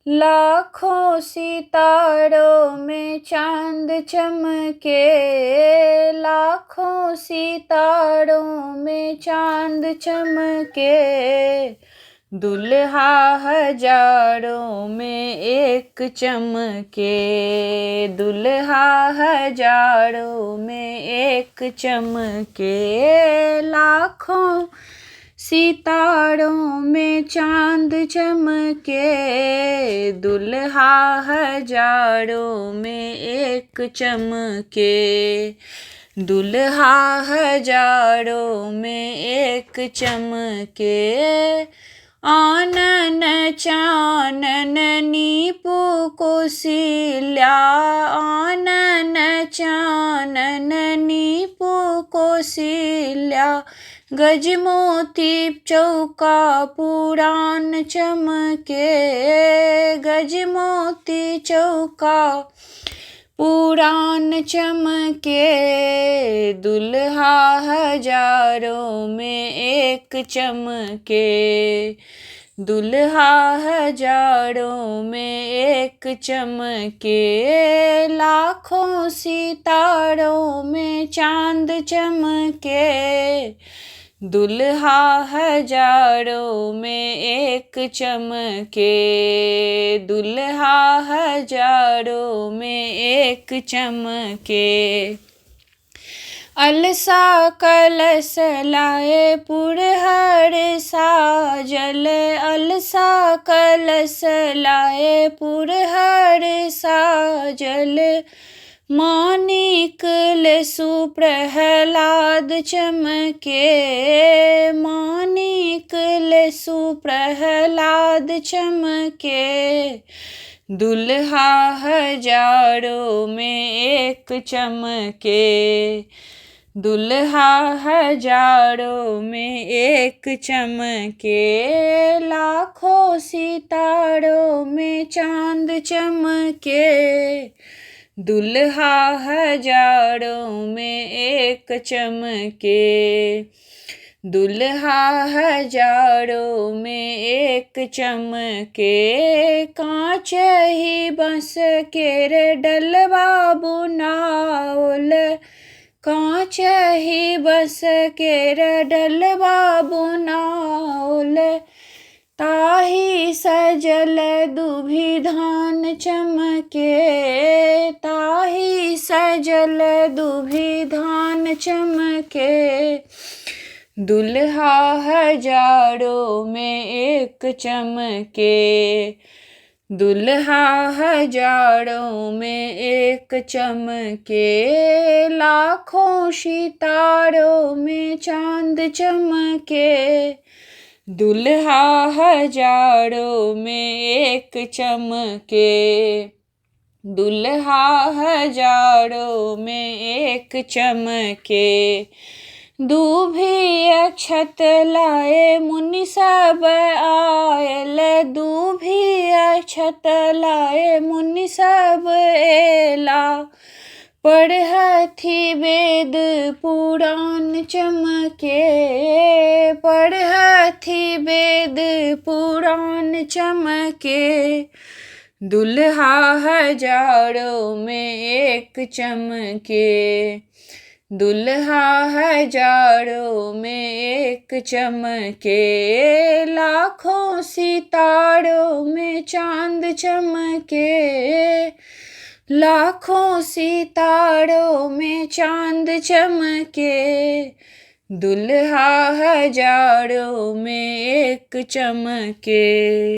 लाखों सितारों में चांद चमके, लाखों सितारों में चांद चमके, दुल्हा हजारों में एक चमके, दुल्हा हजारों में एक चमके, लाखों सितारों में चांद चमके, दुल्हा हजारों में एक चमके, दुल्हा हजारों में एक चमके, आनन चानन नीपु कौशल्या, आनन चानन नीपु कौशल्या, गजमोती चौका पुराण चमके, गजमोती चौका पुराण चमके, दुल्हा हजारों में एक चमके, दुल्हा हजारों में एक चमके, लाखों सितारों में चांद चमके, दुल्हा हजारों में एक चमके, दुल्हा हजारों में एक चमके, अलसा कलश लाए पुरहर साजल, अलसा कलश लाए पुरहर साजल, मानिक लेसु प्रहलाद चमके, मानिक लेसु प्रहलाद चमके, दुल्हा हजारों में एक चमके, दुल्हा हजारों में एक चमके, लाखों सितारों में चांद चमके, दुल्हा हजारों में एक चमके, दुल्हा हजारों में एक चमके, कांच ही बंस केर डलवा बुनाओल, कांच ही बंस केर डलवा बुनाओल, ताही सजल दुभि धान चमके, ताही सजल दुभि धान चमके, दुल्हा हजारों में एक चमके, दुल्हा हजारों में एक चमके, लाखों सितारों में चांद चमके, दुल्हा हजारों में एक चमके, दुल्हा हजारों में एक चमके, दूभी अक्षत लाए मुनि सब आयल, दूभी अक्षत लाए मुनि सब एला, पढ़थि वेद पुराण चमके, पढ़थि वेद पुराण चमके, दुल्हा हजारों में एक चमके, दुल्हा हजारों में एक चमके, लाखों सितारों में चांद चमके, लाखों सितारों में चांद चमके, दुल्हा हजारों में एक चमके।